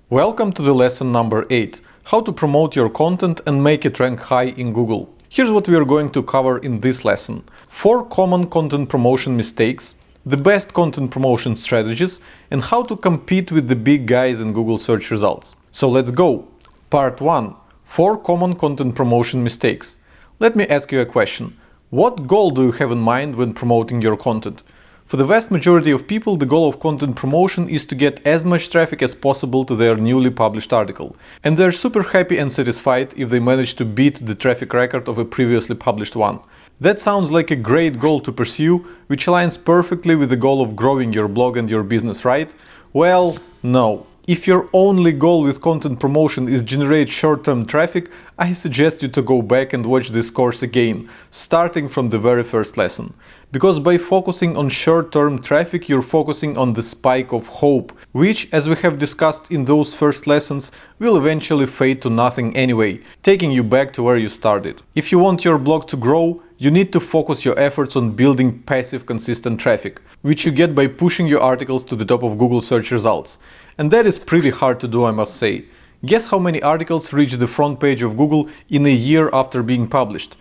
Welcome to the lesson number 8, how to promote your content and make it rank high in Google. Here's what we are going to cover in this lesson. 4 common content promotion mistakes, the best content promotion strategies, and how to compete with the big guys in Google search results. So let's go! Part 1. 4 common content promotion mistakes. Let me ask you a question. What goal do you have in mind when promoting your content? For the vast majority of people, the goal of content promotion is to get as much traffic as possible to their newly published article. And they're super happy and satisfied if they manage to beat the traffic record of a previously published one. That sounds like a great goal to pursue, which aligns perfectly with the goal of growing your blog and your business, right? Well, no. If your only goal with content promotion is generate short-term traffic, I suggest you to go back and watch this course again, starting from the very first lesson. Because by focusing on short-term traffic, you're focusing on the spike of hope, which, as we have discussed in those first lessons, will eventually fade to nothing anyway, taking you back to where you started. If you want your blog to grow, you need to focus your efforts on building passive, consistent traffic, which you get by pushing your articles to the top of Google search results. And that is pretty hard to do, I must say. Guess how many articles reach the front page of Google in a year after being published?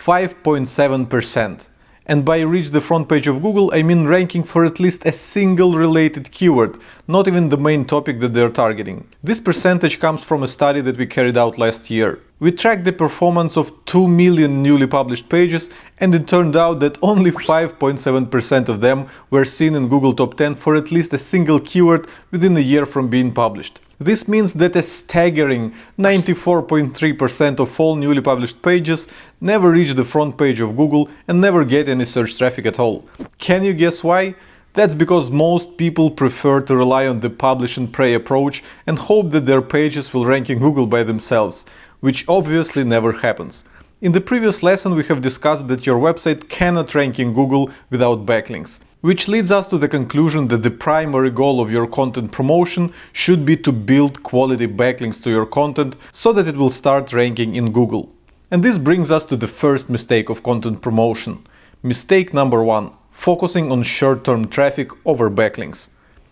5.7%. And by reach the front page of Google, I mean ranking for at least a single related keyword, not even the main topic that they're targeting. This percentage comes from a study that we carried out last year. We tracked the performance of 2 million newly published pages, and it turned out that only 5.7% of them were seen in Google Top 10 for at least a single keyword within a year from being published. This means that a staggering 94.3% of all newly published pages never reach the front page of Google and never get any search traffic at all. Can you guess why? That's because most people prefer to rely on the publish and pray approach and hope that their pages will rank in Google by themselves, which obviously never happens. In the previous lesson, we have discussed that your website cannot rank in Google without backlinks, which leads us to the conclusion that the primary goal of your content promotion should be to build quality backlinks to your content so that it will start ranking in Google. And this brings us to the first mistake of content promotion. Mistake number 1, focusing on short-term traffic over backlinks.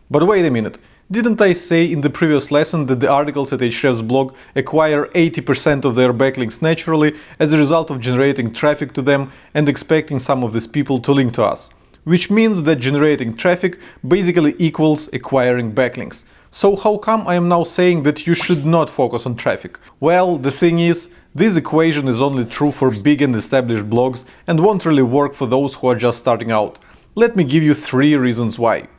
But wait a minute. Didn't I say in the previous lesson that the articles at Ahrefs blog acquire 80% of their backlinks naturally as a result of generating traffic to them and expecting some of these people to link to us? Which means that generating traffic basically equals acquiring backlinks. So how come I am now saying that you should not focus on traffic? Well, the thing is, this equation is only true for big and established blogs and won't really work for those who are just starting out. Let me give you 3 reasons why.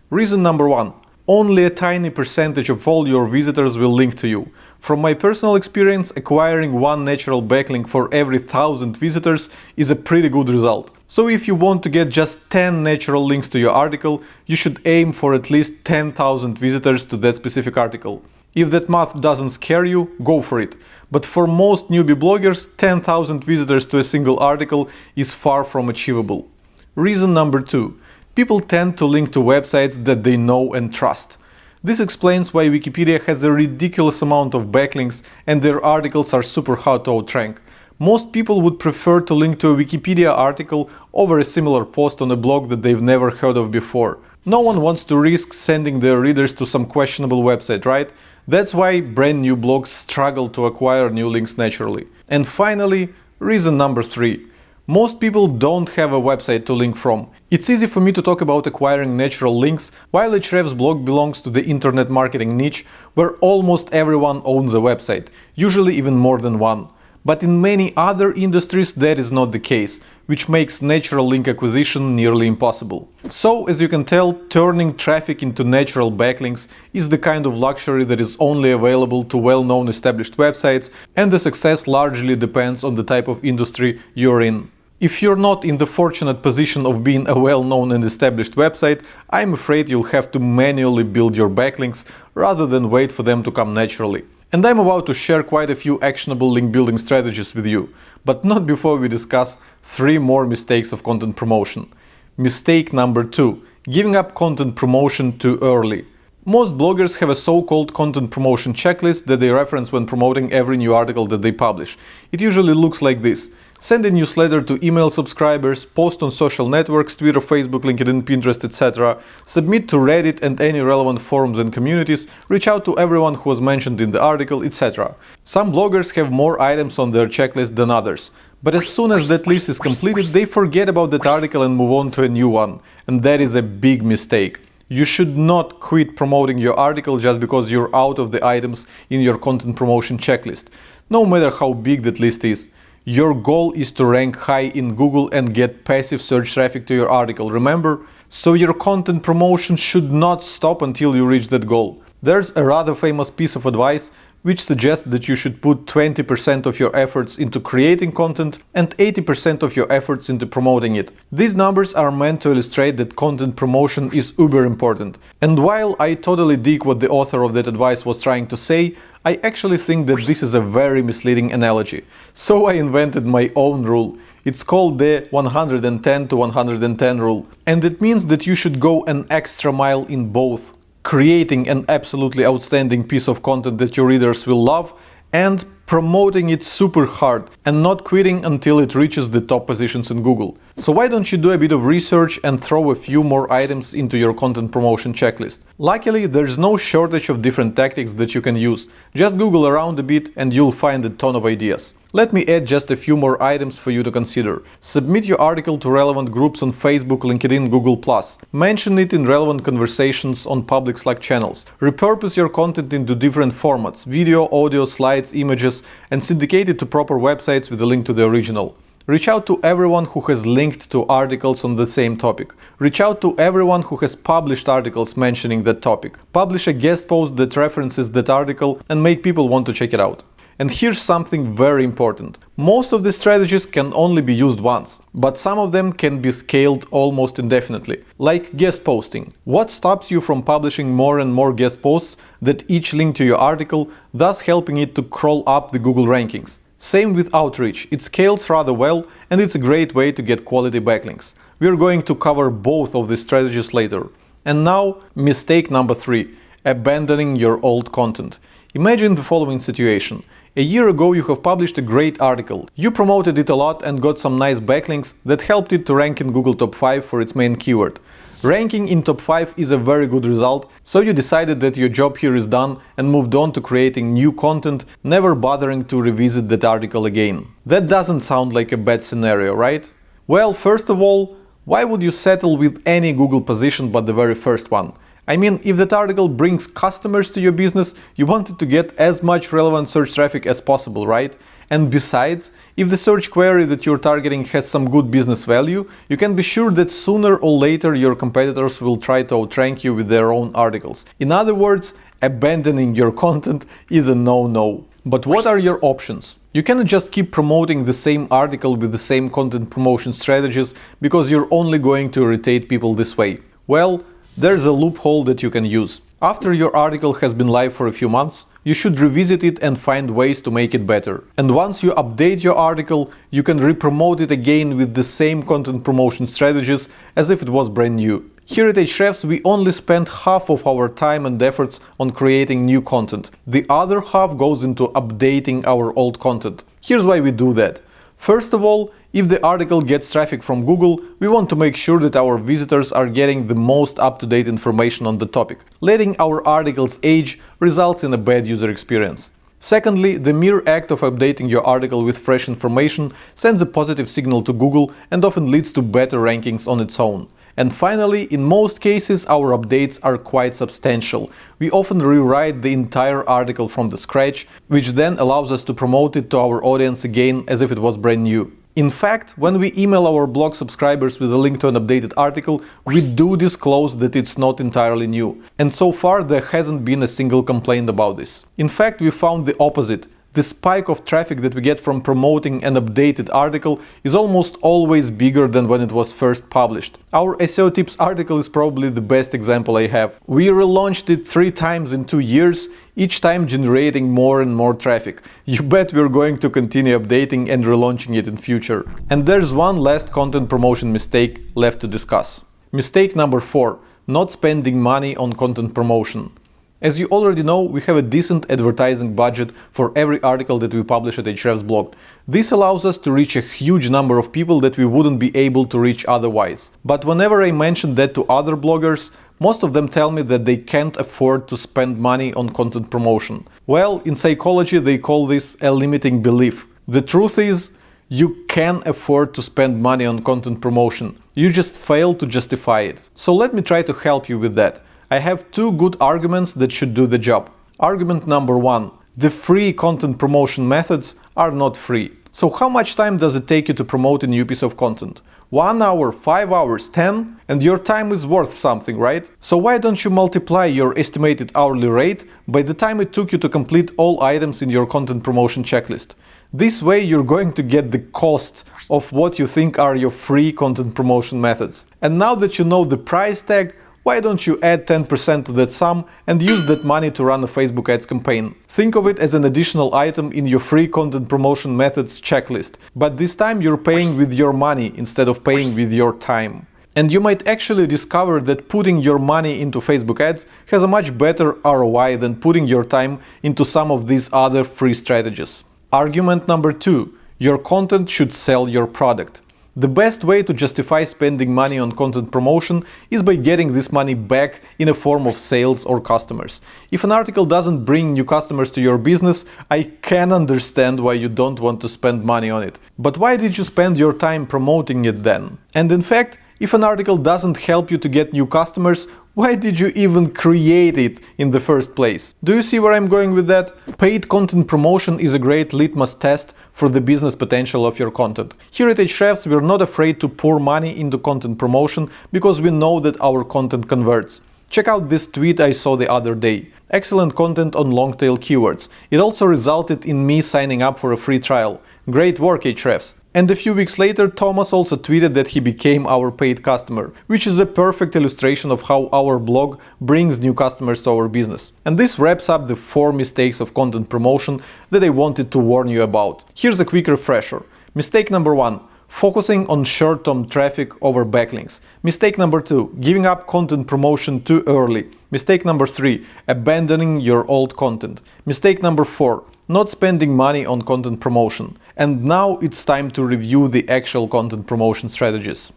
Reason number 1. Only a tiny percentage of all your visitors will link to you. From my personal experience, acquiring 1 natural backlink for every 1,000 visitors is a pretty good result. So if you want to get just 10 natural links to your article, you should aim for at least 10,000 visitors to that specific article. If that math doesn't scare you, go for it. But for most newbie bloggers, 10,000 visitors to a single article is far from achievable. Reason number 2. People tend to link to websites that they know and trust. This explains why Wikipedia has a ridiculous amount of backlinks and their articles are super hard to outrank. Most people would prefer to link to a Wikipedia article over a similar post on a blog that they've never heard of before. No one wants to risk sending their readers to some questionable website, right? That's why brand new blogs struggle to acquire new links naturally. And finally, reason number 3. Most people don't have a website to link from. It's easy for me to talk about acquiring natural links, while Ahrefs blog belongs to the internet marketing niche, where almost everyone owns a website, usually even more than one. But in many other industries that is not the case, which makes natural link acquisition nearly impossible. So, as you can tell, turning traffic into natural backlinks is the kind of luxury that is only available to well-known established websites, and the success largely depends on the type of industry you're in. If you're not in the fortunate position of being a well-known and established website, I'm afraid you'll have to manually build your backlinks rather than wait for them to come naturally. And I'm about to share quite a few actionable link building strategies with you, but not before we discuss 3 more mistakes of content promotion. Mistake number 2. Giving up content promotion too early. Most bloggers have a so-called content promotion checklist that they reference when promoting every new article that they publish. It usually looks like this. Send a newsletter to email subscribers, post on social networks, Twitter, Facebook, LinkedIn, Pinterest, etc., submit to Reddit and any relevant forums and communities, reach out to everyone who was mentioned in the article, etc. Some bloggers have more items on their checklist than others, but as soon as that list is completed, they forget about that article and move on to a new one, and that is a big mistake. You should not quit promoting your article just because you're out of the items in your content promotion checklist, no matter how big that list is. Your goal is to rank high in Google and get passive search traffic to your article, remember? So your content promotion should not stop until you reach that goal. There's a rather famous piece of advice which suggests that you should put 20% of your efforts into creating content and 80% of your efforts into promoting it. These numbers are meant to illustrate that content promotion is uber important. And while I totally dig what the author of that advice was trying to say, I actually think that this is a very misleading analogy. So I invented my own rule. It's called the 110 to 110 rule. And it means that you should go an extra mile in both creating an absolutely outstanding piece of content that your readers will love and promoting it super hard and not quitting until it reaches the top positions in Google. So why don't you do a bit of research and throw a few more items into your content promotion checklist? Luckily, there's no shortage of different tactics that you can use. Just Google around a bit and you'll find a ton of ideas. Let me add just a few more items for you to consider. Submit your article to relevant groups on Facebook, LinkedIn, Google+. Mention it in relevant conversations on public Slack channels. Repurpose your content into different formats: video, audio, slides, images, and syndicate it to proper websites with a link to the original. Reach out to everyone who has linked to articles on the same topic. Reach out to everyone who has published articles mentioning that topic. Publish a guest post that references that article and make people want to check it out. And here's something very important. Most of these strategies can only be used once, but some of them can be scaled almost indefinitely, like guest posting. What stops you from publishing more and more guest posts that each link to your article, thus helping it to crawl up the Google rankings? Same with outreach. It scales rather well and it's a great way to get quality backlinks. We're going to cover both of these strategies later. And now, mistake number 3, abandoning your old content. Imagine the following situation. A year ago you have published a great article. You promoted it a lot and got some nice backlinks that helped it to rank in Google Top 5 for its main keyword. Ranking in Top 5 is a very good result, so you decided that your job here is done and moved on to creating new content, never bothering to revisit that article again. That doesn't sound like a bad scenario, right? Well, first of all, why would you settle with any Google position but the very first one? I mean, if that article brings customers to your business, you want it to get as much relevant search traffic as possible, right? And besides, if the search query that you're targeting has some good business value, you can be sure that sooner or later your competitors will try to outrank you with their own articles. In other words, abandoning your content is a no-no. But what are your options? You cannot just keep promoting the same article with the same content promotion strategies because you're only going to irritate people this way. Well, there's a loophole that you can use. After your article has been live for a few months, you should revisit it and find ways to make it better. And once you update your article, you can re-promote it again with the same content promotion strategies as if it was brand new. Here at Ahrefs, we only spend half of our time and efforts on creating new content. The other half goes into updating our old content. Here's why we do that. First of all, if the article gets traffic from Google, we want to make sure that our visitors are getting the most up-to-date information on the topic. Letting our articles age results in a bad user experience. Secondly, the mere act of updating your article with fresh information sends a positive signal to Google and often leads to better rankings on its own. And finally, in most cases, our updates are quite substantial. We often rewrite the entire article from the scratch, which then allows us to promote it to our audience again as if it was brand new. In fact, when we email our blog subscribers with a link to an updated article, we do disclose that it's not entirely new. And so far, there hasn't been a single complaint about this. In fact, we found the opposite. The spike of traffic that we get from promoting an updated article is almost always bigger than when it was first published. Our SEO Tips article is probably the best example I have. We relaunched it 3 times in 2 years, each time generating more and more traffic. You bet we're going to continue updating and relaunching it in future. And there's one last content promotion mistake left to discuss. Mistake number 4. Not spending money on content promotion. As you already know, we have a decent advertising budget for every article that we publish at Ahrefs blog. This allows us to reach a huge number of people that we wouldn't be able to reach otherwise. But whenever I mention that to other bloggers, most of them tell me that they can't afford to spend money on content promotion. Well, in psychology they call this a limiting belief. The truth is, you can afford to spend money on content promotion. You just fail to justify it. So let me try to help you with that. I have two good arguments that should do the job. Argument number one: the free content promotion methods are not free. So how much time does it take you to promote a new piece of content? 1 hour, 5 hours, 10? And your time is worth something, right? So why don't you multiply your estimated hourly rate by the time it took you to complete all items in your content promotion checklist? This way you're going to get the cost of what you think are your free content promotion methods. And now that you know the price tag, why don't you add 10% to that sum and use that money to run a Facebook ads campaign? Think of it as an additional item in your free content promotion methods checklist, but this time you're paying with your money instead of paying with your time. And you might actually discover that putting your money into Facebook ads has a much better ROI than putting your time into some of these other free strategies. Argument number two: your content should sell your product. The best way to justify spending money on content promotion is by getting this money back in a form of sales or customers. If an article doesn't bring new customers to your business, I can understand why you don't want to spend money on it. But why did you spend your time promoting it then? And in fact, if an article doesn't help you to get new customers, why did you even create it in the first place? Do you see where I'm going with that? Paid content promotion is a great litmus test for the business potential of your content. Here at Ahrefs, we're not afraid to pour money into content promotion because we know that our content converts. Check out this tweet I saw the other day. Excellent content on long-tail keywords. It also resulted in me signing up for a free trial. Great work, Ahrefs. And a few weeks later, Thomas also tweeted that he became our paid customer, which is a perfect illustration of how our blog brings new customers to our business. And this wraps up the 4 mistakes of content promotion that I wanted to warn you about. Here's a quick refresher. Mistake number 1: focusing on short-term traffic over backlinks. Mistake number 2: giving up content promotion too early. Mistake number 3: abandoning your old content. Mistake number 4: not spending money on content promotion. And now it's time to review the actual content promotion strategies.